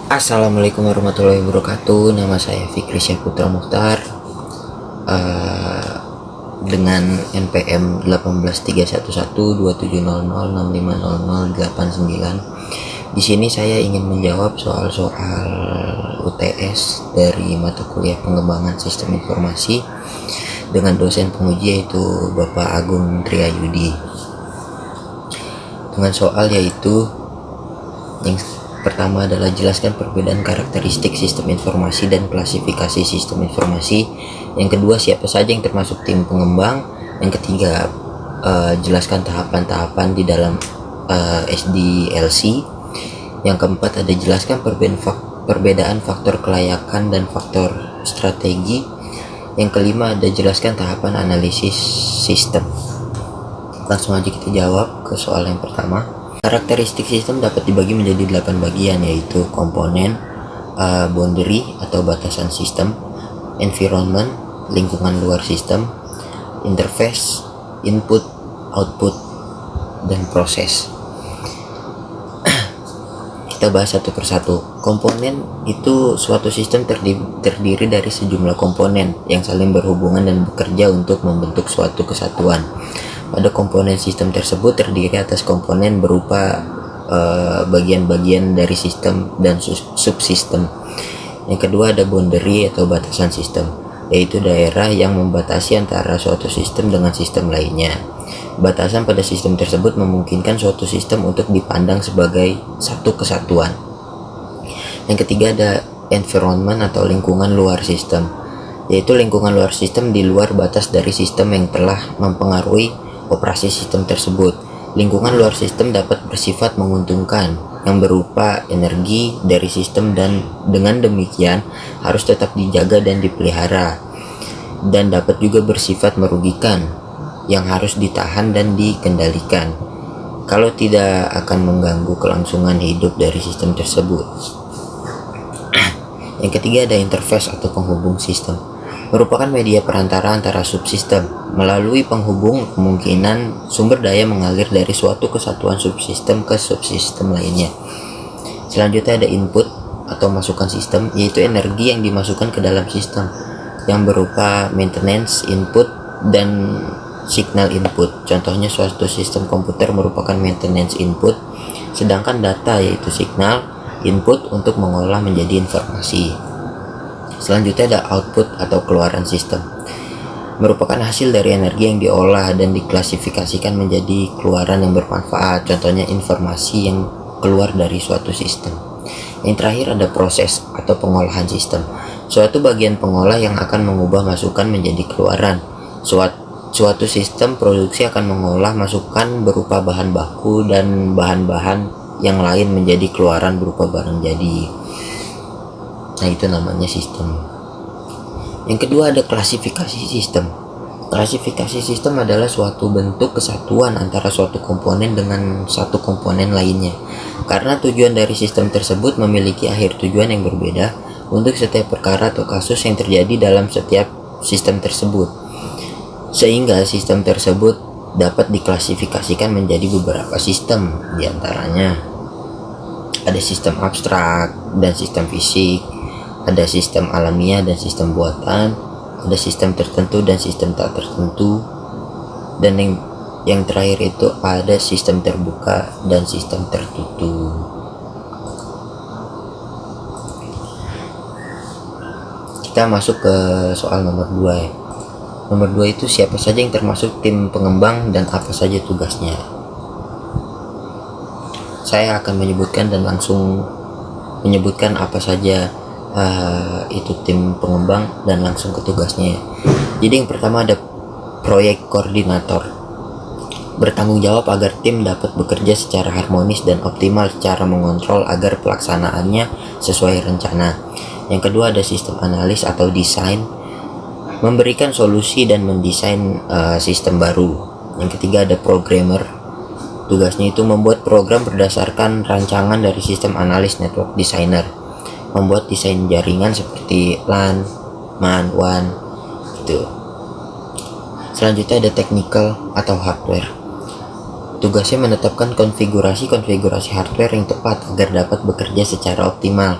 Assalamualaikum warahmatullahi wabarakatuh. Nama saya Fikri Syahputra Mukhtar, eh, dengan NPM 183112700650089. Di sini saya ingin menjawab soal-soal UTS dari mata kuliah pengembangan sistem informasi dengan dosen penguji yaitu Bapak Agung Triayudi. Dengan soal yaitu yang pertama adalah jelaskan perbedaan karakteristik sistem informasi dan klasifikasi sistem informasi. Yang kedua, siapa saja yang termasuk tim pengembang. Yang ketiga, jelaskan tahapan-tahapan di dalam SDLC. Yang keempat, ada jelaskan perbedaan faktor kelayakan dan faktor strategi. Yang kelima, ada jelaskan tahapan analisis sistem. Langsung aja kita jawab ke soal yang pertama. Karakteristik sistem dapat dibagi menjadi 8 bagian, yaitu komponen, boundary atau batasan sistem, environment, lingkungan luar sistem, interface, input, output, dan proses. Kita bahas satu persatu. Komponen itu suatu sistem terdiri dari sejumlah komponen yang saling berhubungan dan bekerja untuk membentuk suatu kesatuan. Pada komponen sistem tersebut terdiri atas komponen berupa bagian-bagian dari sistem dan subsistem. Yang kedua ada boundary atau batasan sistem, yaitu daerah yang membatasi antara suatu sistem dengan sistem lainnya. Batasan pada sistem tersebut memungkinkan suatu sistem untuk dipandang sebagai satu kesatuan. Yang ketiga ada environment atau lingkungan luar sistem, yaitu lingkungan luar sistem di luar batas dari sistem yang telah mempengaruhi operasi sistem tersebut. Lingkungan luar sistem dapat bersifat menguntungkan yang berupa energi dari sistem, dan dengan demikian harus tetap dijaga dan dipelihara, dan dapat juga bersifat merugikan yang harus ditahan dan dikendalikan kalau tidak akan mengganggu kelangsungan hidup dari sistem tersebut. Yang ketiga ada interface atau penghubung sistem, merupakan media perantara antara subsistem. Melalui penghubung, kemungkinan sumber daya mengalir dari suatu kesatuan subsistem ke subsistem lainnya. Selanjutnya ada input atau masukan sistem, yaitu energi yang dimasukkan ke dalam sistem yang berupa maintenance input dan signal input. Contohnya suatu sistem komputer merupakan maintenance input, sedangkan data yaitu signal input untuk mengolah menjadi informasi. Selanjutnya ada output atau keluaran sistem, merupakan hasil dari energi yang diolah dan diklasifikasikan menjadi keluaran yang bermanfaat. Contohnya informasi yang keluar dari suatu sistem. Yang terakhir ada proses atau pengolahan sistem, suatu bagian pengolah yang akan mengubah masukan menjadi keluaran. Suatu sistem produksi akan mengolah masukan berupa bahan baku dan bahan-bahan yang lain menjadi keluaran berupa barang jadi. Nah, itu namanya sistem. Yang kedua ada klasifikasi sistem. Klasifikasi sistem adalah suatu bentuk kesatuan antara suatu komponen dengan satu komponen lainnya, karena tujuan dari sistem tersebut memiliki akhir tujuan yang berbeda untuk setiap perkara atau kasus yang terjadi dalam setiap sistem tersebut, sehingga sistem tersebut dapat diklasifikasikan menjadi beberapa sistem. Di antaranya ada sistem abstrak dan sistem fisik, ada sistem alamiah dan sistem buatan, ada sistem tertentu dan sistem tak tertentu, dan yang terakhir itu ada sistem terbuka dan sistem tertutup. Kita masuk ke soal nomor 2 ya. Nomor 2 itu siapa saja yang termasuk tim pengembang dan apa saja tugasnya. Saya akan menyebutkan dan langsung menyebutkan apa saja itu tim pengembang dan langsung ke tugasnya. Jadi yang pertama ada proyek koordinator, bertanggung jawab agar tim dapat bekerja secara harmonis dan optimal, secara mengontrol agar pelaksanaannya sesuai rencana. Yang kedua ada sistem analis atau desain, memberikan solusi dan mendesain sistem baru. Yang ketiga ada programmer, tugasnya itu membuat program berdasarkan rancangan dari sistem analis network designer, membuat desain jaringan seperti LAN, MAN, WAN gitu. Selanjutnya ada technical atau hardware, tugasnya menetapkan konfigurasi hardware yang tepat agar dapat bekerja secara optimal.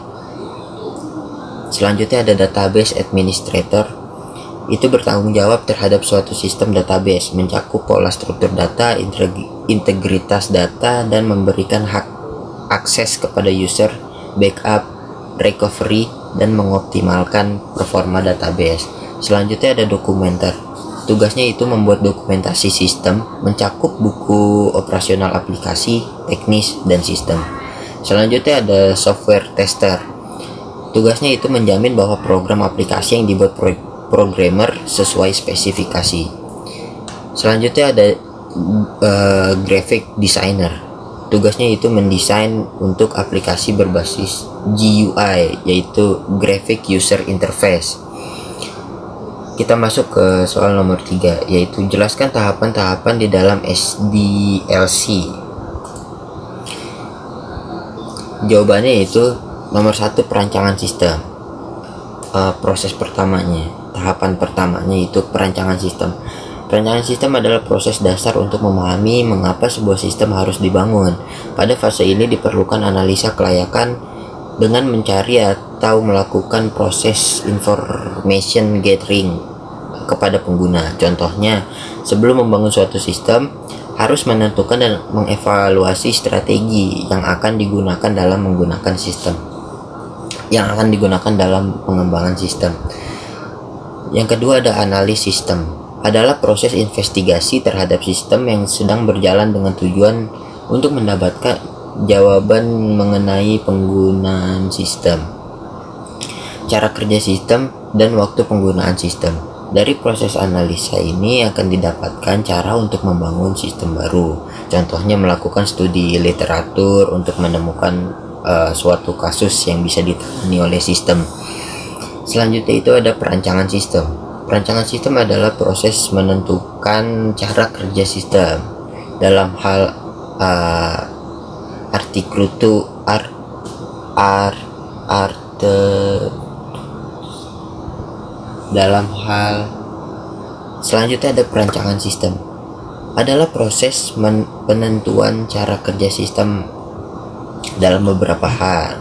Selanjutnya ada database administrator. Itu bertanggung jawab terhadap suatu sistem database, mencakup pola struktur data, integritas data, dan memberikan hak akses kepada user, backup, recovery, dan mengoptimalkan performa database. Selanjutnya ada dokumenter. Tugasnya itu membuat dokumentasi sistem, mencakup buku operasional aplikasi, teknis, dan sistem. Selanjutnya ada software tester. Tugasnya itu menjamin bahwa program aplikasi yang dibuat programmer sesuai spesifikasi. Selanjutnya ada graphic designer. Tugasnya itu mendesain untuk aplikasi berbasis GUI, yaitu Graphic User Interface. Kita masuk ke soal nomor 3, yaitu jelaskan tahapan-tahapan di dalam SDLC. Jawabannya itu nomor 1, perancangan sistem. Proses pertamanya, tahapan pertamanya itu perancangan sistem. Perancangan sistem adalah proses dasar untuk memahami mengapa sebuah sistem harus dibangun. Pada fase ini diperlukan analisa kelayakan dengan mencari atau melakukan proses information gathering kepada pengguna. Contohnya, sebelum membangun suatu sistem, harus menentukan dan mengevaluasi strategi yang akan digunakan dalam pengembangan sistem. Yang kedua ada analis sistem. Adalah proses investigasi terhadap sistem yang sedang berjalan dengan tujuan untuk mendapatkan jawaban mengenai penggunaan sistem, cara kerja sistem, dan waktu penggunaan sistem. Dari proses analisa ini akan didapatkan cara untuk membangun sistem baru. Contohnya melakukan studi literatur untuk menemukan suatu kasus yang bisa ditangani oleh sistem. Selanjutnya itu ada perancangan sistem. Perancangan sistem adalah proses menentukan cara kerja sistem dalam hal selanjutnya ada perancangan sistem adalah proses penentuan cara kerja sistem dalam beberapa hal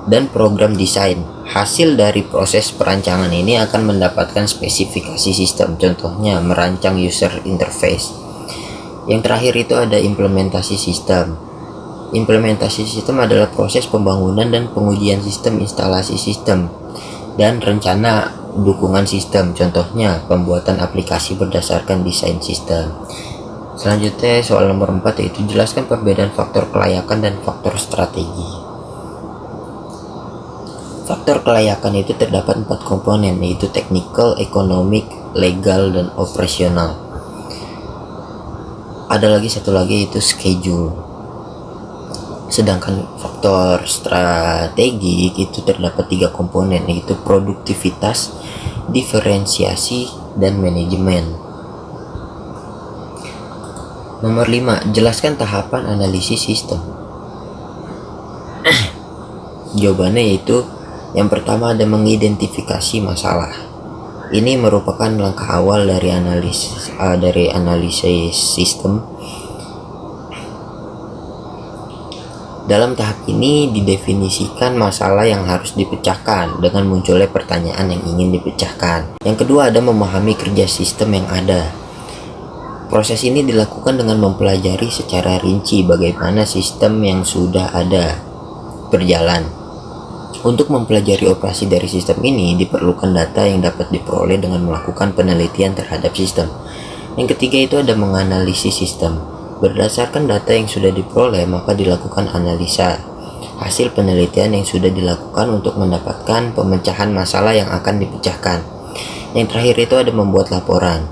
dan program desain. Hasil dari proses perancangan ini akan mendapatkan spesifikasi sistem, contohnya merancang user interface. Yang terakhir itu ada implementasi sistem. Implementasi sistem adalah proses pembangunan dan pengujian sistem, instalasi sistem, dan rencana dukungan sistem, contohnya pembuatan aplikasi berdasarkan desain sistem. Selanjutnya soal nomor 4, yaitu jelaskan perbedaan faktor kelayakan dan faktor strategi. Faktor kelayakan itu terdapat 4 komponen, yaitu technical, economic, legal, dan operasional. Ada lagi satu lagi, yaitu schedule. Sedangkan faktor strategi itu terdapat 3 komponen, yaitu produktivitas, diferensiasi, dan manajemen. Nomor 5, jelaskan tahapan analisis sistem. Jawabannya yaitu yang pertama ada mengidentifikasi masalah. Ini merupakan langkah awal dari analisis sistem. Dalam tahap ini didefinisikan masalah yang harus dipecahkan dengan munculnya pertanyaan yang ingin dipecahkan. Yang kedua ada memahami kerja sistem yang ada. Proses ini dilakukan dengan mempelajari secara rinci bagaimana sistem yang sudah ada berjalan. Untuk mempelajari operasi dari sistem ini diperlukan data yang dapat diperoleh dengan melakukan penelitian terhadap sistem. Yang ketiga itu ada menganalisis sistem. Berdasarkan data yang sudah diperoleh, maka dilakukan analisa hasil penelitian yang sudah dilakukan untuk mendapatkan pemecahan masalah yang akan dipecahkan. Yang terakhir itu ada membuat laporan.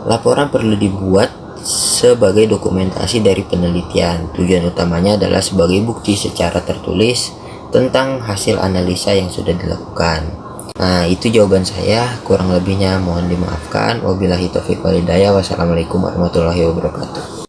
Laporan perlu dibuat sebagai dokumentasi dari penelitian. Tujuan utamanya adalah sebagai bukti secara tertulis tentang hasil analisa yang sudah dilakukan. Nah, itu jawaban saya. Kurang lebihnya mohon dimaafkan. Wabillahi taufiq wal hidayah. Wassalamualaikum warahmatullahi wabarakatuh.